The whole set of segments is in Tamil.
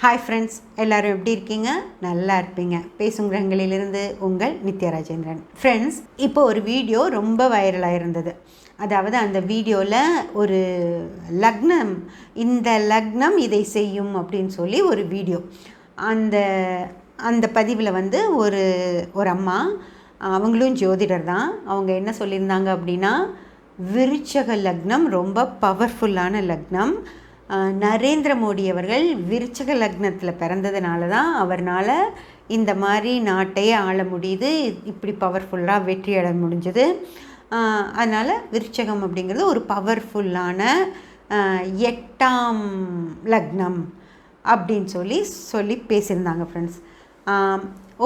ஹாய் ஃப்ரெண்ட்ஸ், எல்லோரும் எப்படி இருக்கீங்க? நல்லா இருப்பீங்க. பேசும் கிரகங்களிலிருந்து உங்கள் நித்யா ராஜேந்திரன். ஃப்ரெண்ட்ஸ், இப்போ ஒரு வீடியோ ரொம்ப வைரலாக இருந்தது. அதாவது அந்த வீடியோவில் ஒரு லக்னம், இந்த லக்னம் இதை செய்யும் அப்படின்னு சொல்லி ஒரு வீடியோ. அந்த அந்த பதிவில் வந்து ஒரு அம்மா, அவங்களும் ஜோதிடர் தான். அவங்க என்ன சொல்லியிருந்தாங்க அப்படின்னா, விருச்சக லக்னம் ரொம்ப பவர்ஃபுல்லான லக்னம். நரேந்திர மோடி அவர்கள் விருச்சக லக்னத்தில் பிறந்ததுனால தான் அவர்னால் இந்த மாதிரி நாட்டையே ஆள முடியுது, இப்படி பவர்ஃபுல்லாக வெற்றி அடைய முடிஞ்சது. அதனால் விருச்சகம் அப்படிங்கிறது ஒரு பவர்ஃபுல்லான 8ஆம் லக்னம் அப்படின்னு சொல்லி பேசியிருந்தாங்க ஃப்ரெண்ட்ஸ்.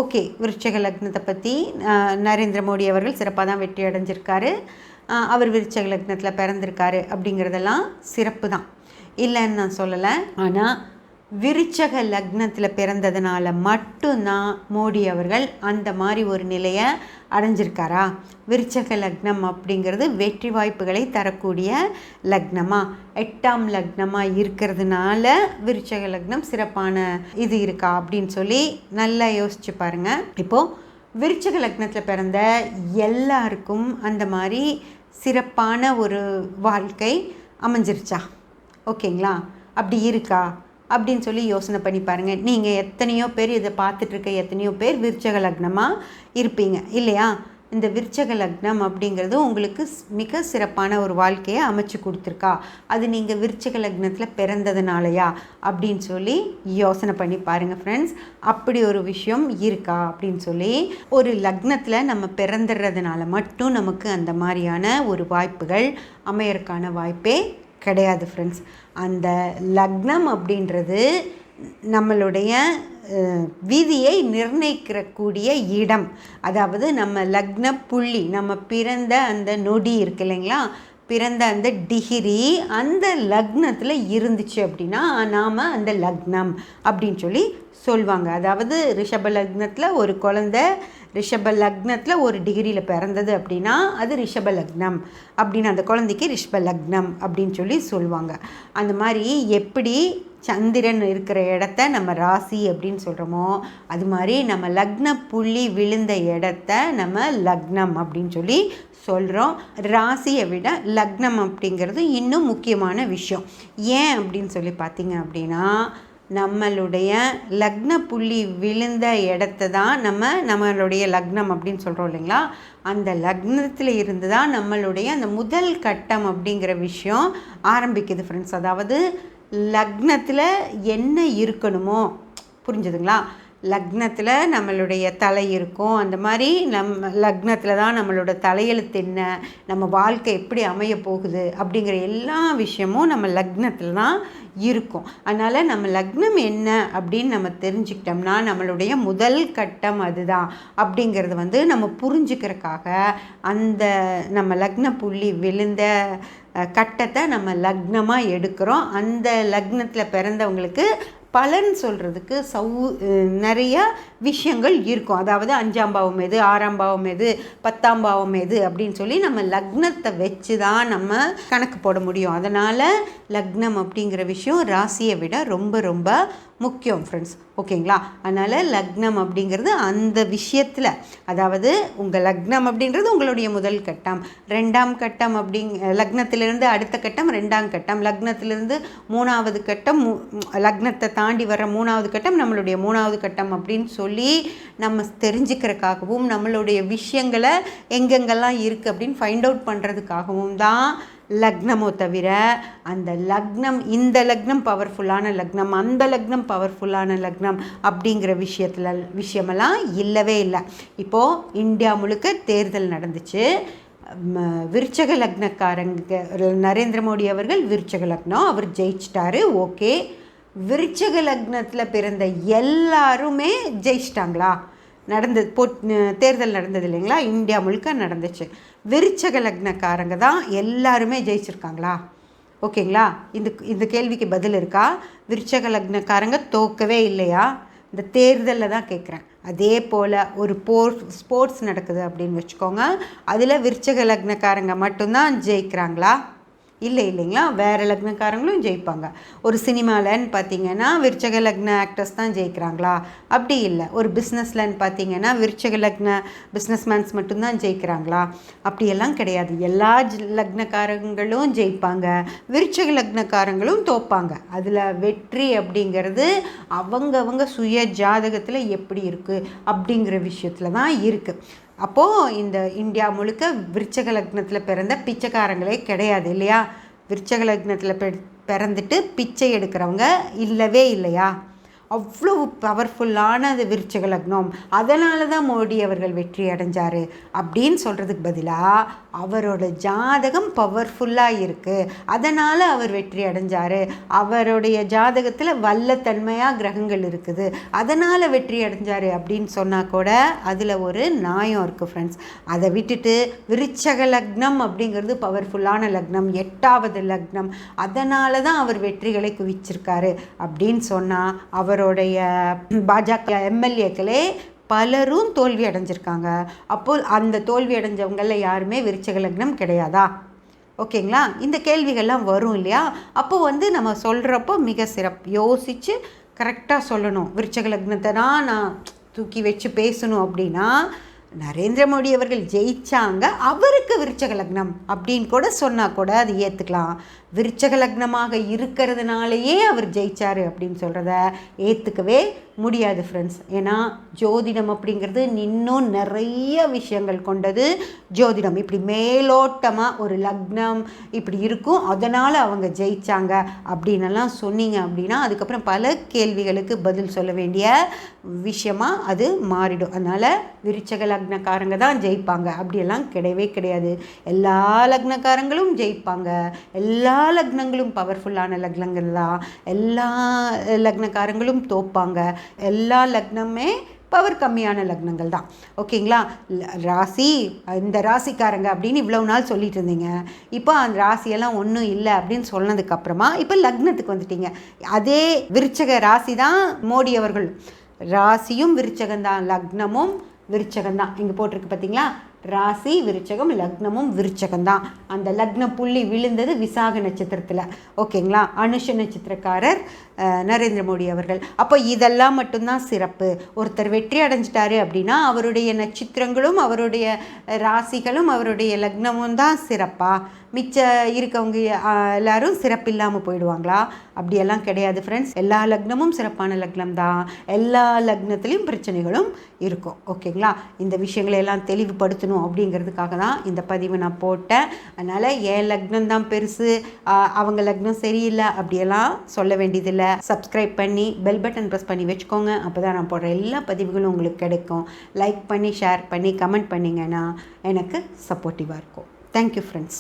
ஓகே, விருச்சக லக்னத்தை பற்றி நரேந்திர மோடி அவர்கள் சிறப்பாக தான் வெற்றி அடைஞ்சிருக்காரு. அவர் விருச்சக லக்னத்தில் பிறந்திருக்காரு அப்படிங்கிறதெல்லாம் சிறப்பு தான், இல்லைன்னு நான் சொல்லலை. ஆனால் விருச்சக லக்னத்தில் பிறந்ததுனால மட்டும்தான் மோடி அவர்கள் அந்த மாதிரி ஒரு நிலையை அடைஞ்சிருக்காரா? விருச்சக லக்னம் அப்படிங்கிறது வெற்றி வாய்ப்புகளை தரக்கூடிய லக்னமாக, 8ஆம் லக்னமாக இருக்கிறதுனால விருச்சக லக்னம் சிறப்பான இது இருக்கா அப்படின்னு சொல்லி நல்லா யோசிச்சு பாருங்கள். இப்போது விருச்சக லக்னத்தில் பிறந்த எல்லாருக்கும் அந்த மாதிரி சிறப்பான ஒரு வாழ்க்கை அமைஞ்சிருச்சா? ஓகேங்களா? அப்படி இருக்கா அப்படின்னு சொல்லி யோசனை பண்ணி பாருங்கள். நீங்கள் எத்தனையோ பேர் இதை பார்த்துட்ருக்க எத்தனையோ பேர் விருச்சக லக்னமாக இருப்பீங்க இல்லையா? இந்த விருச்சக லக்னம் அப்படிங்கிறது உங்களுக்கு மிக சிறப்பான ஒரு வாழ்க்கையை அமைச்சு கொடுத்துருக்கா? அது நீங்கள் விருச்சக லக்னத்தில் பிறந்ததுனாலயா அப்படின்னு சொல்லி யோசனை பண்ணி பாருங்கள் ஃப்ரெண்ட்ஸ். அப்படி ஒரு விஷயம் இருக்கா அப்படின்னு சொல்லி, ஒரு லக்னத்தில் நம்ம பிறந்துடுறதுனால மட்டும் நமக்கு அந்த மாதிரியான ஒரு வாய்ப்புகள் அமையறதுக்கான வாய்ப்பே கிடையாது ஃப்ரெண்ட்ஸ். அந்த லக்னம் அப்படின்றது நம்மளுடைய விதியை நிர்ணயிக்கக்கூடிய இடம். அதாவது நம்ம லக்ன புள்ளி, நம்ம பிறந்த அந்த நொடி இருக்கு இல்லைங்களா, பிறந்த அந்த டிகிரி அந்த லக்னத்தில் இருந்துச்சு அப்படின்னா நாம் அந்த லக்னம் அப்படின்னு சொல்லி சொல்லுவாங்க. அதாவது ரிஷப லக்னத்தில் ஒரு குழந்தை ரிஷப லக்னத்தில் ஒரு டிகிரியில் பிறந்தது அப்படின்னா அது ரிஷப லக்னம் அப்படின்னு, அந்த குழந்தைக்கு ரிஷப லக்னம் அப்படின்னு சொல்லி சொல்லுவாங்க. அந்த மாதிரி எப்படி சந்திரன் இருக்கிற இடத்த நம்ம ராசி அப்படின்னு சொல்கிறோமோ, அது மாதிரி நம்ம லக்ன புள்ளி விழுந்த இடத்த நம்ம லக்னம் அப்படின்னு சொல்லி சொல்கிறோம். ராசியை விட லக்னம் அப்படிங்கிறது இன்னும் முக்கியமான விஷயம். ஏன் அப்படின்னு சொல்லி பார்த்தீங்க அப்படின்னா, நம்மளுடைய லக்ன புள்ளி விழுந்த இடத்த தான் நம்மளுடைய லக்னம் அப்படின்னு சொல்கிறோம் இல்லைங்களா? அந்த லக்னத்தில் இருந்து தான் நம்மளுடைய அந்த முதல் கட்டம் அப்படிங்கிற விஷயம் ஆரம்பிக்குது ஃப்ரெண்ட்ஸ். அதாவது லக்னத்தில் என்ன இருக்கணுமோ, புரிஞ்சுதுங்களா? லக்னத்தில் நம்மளுடைய தலை இருக்கும். அந்த மாதிரி லக்னத்தில் தான் நம்மளோட தலையெழுத்து என்ன, நம்ம வாழ்க்கை எப்படி அமைய போகுது அப்படிங்கிற எல்லா விஷயமும் நம்ம லக்னத்தில் தான் இருக்கும். அதனால் நம்ம லக்னம் என்ன அப்படின்னு நம்ம தெரிஞ்சுக்கிட்டோம்னா நம்மளுடைய முதல் கட்டம் அதுதான் அப்படிங்கிறது வந்து நம்ம புரிஞ்சுக்கிறதுக்காக அந்த நம்ம லக்ன புள்ளி விழுந்த கட்டத்தை நம்ம லக்னமாக எடுக்கிறோம். அந்த லக்னத்தில் பிறந்தவங்களுக்கு பலன் சொல்கிறதுக்கு நிறைய விஷயங்கள் இருக்கும். அதாவது 5ஆம் பாவம் எது, 6ஆம் பாவம் எது, 10ஆம் பாவம் எது அப்படின்னு சொல்லி நம்ம லக்னத்தை வச்சு தான் நம்ம கணக்கு போட முடியும். அதனால் லக்னம் அப்படிங்கிற விஷயம் ராசியை விட ரொம்ப ரொம்ப முக்கியம் ஃப்ரெண்ட்ஸ். ஓகேங்களா? அதனால் லக்னம் அப்படிங்கிறது அந்த விஷயத்தில், அதாவது உங்கள் லக்னம் அப்படின்றது உங்களுடைய முதல் கட்டம், 2ஆம் கட்டம் லக்னத்திலிருந்து அடுத்த கட்டம் 2ஆம் கட்டம், லக்னத்திலிருந்து 3ஆவது கட்டம், லக்னத்தை தாண்டி வர 3ஆவது கட்டம் நம்மளுடைய 3ஆவது கட்டம் அப்படின்னு சொல்லி நம்ம தெரிஞ்சுக்கிறதுக்காகவும் நம்மளுடைய விஷயங்களை எங்கெங்கெல்லாம் இருக்குது அப்படின்னு ஃபைண்ட் அவுட் பண்ணுறதுக்காகவும் தான் லக்னமோ தவிர அந்த லக்னம், இந்த லக்னம் பவர்ஃபுல்லான லக்னம், அந்த லக்னம் பவர்ஃபுல்லான லக்னம் அப்படிங்கிற விஷயமெல்லாம் இல்லவே இல்லை. இப்போது இந்தியா முழுக்க தேர்தல் நடந்துச்சு. விருச்சக லக்னக்காரங்க நரேந்திர மோடி அவர்கள் விருச்சக லக்னம், அவர் ஜெயிச்சிட்டாரு. ஓகே, விருச்சக லக்னத்தில் பிறந்த எல்லாருமே ஜெயிச்சிட்டாங்களா? தேர்தல் நடந்தது இல்லைங்களா? இந்தியா முழுக்க நடந்துச்சு. விருச்சக லக்னக்காரங்க தான் எல்லாருமே ஜெயிச்சிருக்காங்களா? ஓகேங்களா? இந்த கேள்விக்கு பதில் இருக்கா? விருச்சக லக்னக்காரங்க தோக்கவே இல்லையா? இந்த தேர்தலில் தான் கேட்குறேன். அதே போல் ஒரு ஸ்போர்ட்ஸ் நடக்குது அப்படின்னு வச்சுக்கோங்க, அதில் விருச்சக லக்னக்காரங்க மட்டும்தான் ஜெயிக்கிறாங்களா? இல்லைங்களா, வேறு லக்னக்காரங்களும் ஜெயிப்பாங்க. ஒரு சினிமாலன்னு பார்த்தீங்கன்னா விருச்சக லக்ன ஆக்டர்ஸ் தான் ஜெயிக்கிறாங்களா? அப்படி இல்லை. ஒரு பிஸ்னஸ்லன்னு பார்த்தீங்கன்னா விருச்சக லக்ன பிஸ்னஸ்மேன்ஸ் மட்டும்தான் ஜெயிக்கிறாங்களா? அப்படியெல்லாம் கிடையாது. எல்லா லக்னக்காரங்களும் ஜெயிப்பாங்க, விருச்சக லக்னக்காரங்களும் தோப்பாங்க. அதில் வெற்றி அப்படிங்கிறது அவங்கவங்க சுய ஜாதகத்தில் எப்படி இருக்குது அப்படிங்கிற விஷயத்தில் தான் இருக்குது. அப்போது இந்த இந்தியா முழுக்க விருச்சக லக்னத்தில் பிறந்த பிச்சைக்காரங்களே கிடையாது இல்லையா? விருச்சக லக்னத்தில் பிறந்துட்டு பிச்சை எடுக்கிறவங்க இல்லவே இல்லையா? அவ்வளோ பவர்ஃபுல்லான அது விருச்சக லக்னம். அதனால தான் மோடி அவர்கள் வெற்றி அடைஞ்சார் அப்படின்னு சொல்கிறதுக்கு பதிலாக அவரோட ஜாதகம் பவர்ஃபுல்லாக இருக்குது, அதனால் அவர் வெற்றி அடைஞ்சார், அவருடைய ஜாதகத்தில் வல்லத்தன்மையாக கிரகங்கள் இருக்குது, அதனால் வெற்றி அடைஞ்சார் அப்படின்னு சொன்னால் கூட அதில் ஒரு நியாயம் இருக்குது ஃப்ரெண்ட்ஸ். அதை விட்டுட்டு விருச்சக லக்னம் அப்படிங்கிறது பவர்ஃபுல்லான லக்னம், 8வது லக்னம், அதனால தான் அவர் வெற்றிகளை குவிச்சிருக்காரு அப்படின்னு சொன்னால் அவருடைய பாஜக எம்எல்ஏக்களே பலரும் தோல்வி அடைஞ்சிருக்காங்க. அப்போது அந்த தோல்வி அடைஞ்சவங்களில் யாருமே விருச்சக லக்னம் கிடையாதா? ஓகேங்களா? இந்த கேள்விகள்லாம் வரும் இல்லையா? அப்போது நம்ம சொல்கிறப்போ மிக யோசித்து கரெக்டாக சொல்லணும். விருச்சக லக்னத்தை தான் நான் தூக்கி வச்சு பேசணும் அப்படின்னா நரேந்திர மோடி அவர்கள் ஜெயிச்சாங்க, அவருக்கு விருச்சக லக்னம் அப்படின்னு கூட சொன்னால் கூட அது ஏற்றுக்கலாம். விருச்சக லக்னமாக இருக்கிறதுனாலேயே அவர் ஜெயிச்சார் அப்படின்னு சொல்கிறத ஏற்றுக்கவே முடியாது ஃப்ரெண்ட்ஸ். ஏன்னா ஜோதிடம் அப்படிங்கிறது இன்னும் நிறைய விஷயங்கள் கொண்டது. ஜோதிடம் இப்படி மேலோட்டமாக ஒரு லக்னம் இப்படி இருக்கும், அதனால் அவங்க ஜெயிச்சாங்க அப்படின்னெல்லாம் சொன்னீங்க அப்படின்னா அதுக்கப்புறம் பல கேள்விகளுக்கு பதில் சொல்ல வேண்டிய விஷயமாக அது மாறிடும். அதனால் விருச்சக லக்னக்காரங்க தான் ஜெயிப்பாங்க அப்படியெல்லாம் கிடையவே கிடையாது. எல்லா லக்னக்காரங்களும் ஜெயிப்பாங்க, எல்லா லக்னங்களும் பவர்ஃபுல்லான லக்னங்கள் தான், எல்லா லக்னக்காரங்களும் தோப்பாங்க, எல்லா லக்னமே பவர் கம்மியான லக்னங்கள் தான். ஓகேங்களா? ராசி இந்த ராசிக்காரங்க அப்படின்னு இவ்வளவு நாள் சொல்லிட்டு இருந்தீங்க, இப்போ அந்த ராசியெல்லாம் ஒன்றும் இல்லை அப்படின்னு சொன்னதுக்கப்புறமா இப்போ லக்னத்துக்கு வந்துட்டீங்க. அதே விருச்சக ராசி தான் மோடி அவர்கள், ராசியும் விருச்சகம்தான், லக்னமும் விருச்சகம்தான். இங்கே போட்டிருக்கு பார்த்தீங்களா? ராசி விருச்சகம், லக்னமும் விருச்சகம்தான். அந்த லக்ன புள்ளி விழுந்தது விசாக நட்சத்திரத்தில். ஓகேங்களா? அனுஷ நட்சத்திரக்காரர் நரேந்திர மோடி அவர்கள். அப்போ இதெல்லாம் மட்டும்தான் சிறப்பு. ஒருத்தர் வெற்றி அடைஞ்சிட்டாரு அப்படின்னா அவருடைய நட்சத்திரங்களும் அவருடைய ராசிகளும் அவருடைய லக்னமும் தான் சிறப்பா? மிச்ச இருக்கவங்க எல்லாரும் சிறப்பில்லாமல் போயிடுவாங்களா? அப்படியெல்லாம் கிடையாது ஃப்ரெண்ட்ஸ். எல்லா லக்னமும் சிறப்பான லக்னம் தான், எல்லா லக்னத்துலேயும் பிரச்சனைகளும் இருக்கும். ஓகேங்களா? இந்த விஷயங்களை எல்லாம் தெளிவுபடுத்தணும் அப்படிங்கிறதுக்காக தான் இந்த பதிவு நான் போட்டேன். அதனால் என் லக்னம் தான் பெருசு, அவங்க லக்னம் சரியில்லை அப்படியெல்லாம் சொல்ல வேண்டியதில்லை. சப்ஸ்கிரைப் பண்ணி பெல் பட்டன் ப்ரெஸ் பண்ணி வச்சுக்கோங்க. அப்போ தான் நான் போடுற எல்லா பதிவுகளும் உங்களுக்கு கிடைக்கும். லைக் பண்ணி ஷேர் பண்ணி கமெண்ட் பண்ணிங்கன்னா எனக்கு சப்போர்ட்டிவாக இருக்கும். Thank you friends.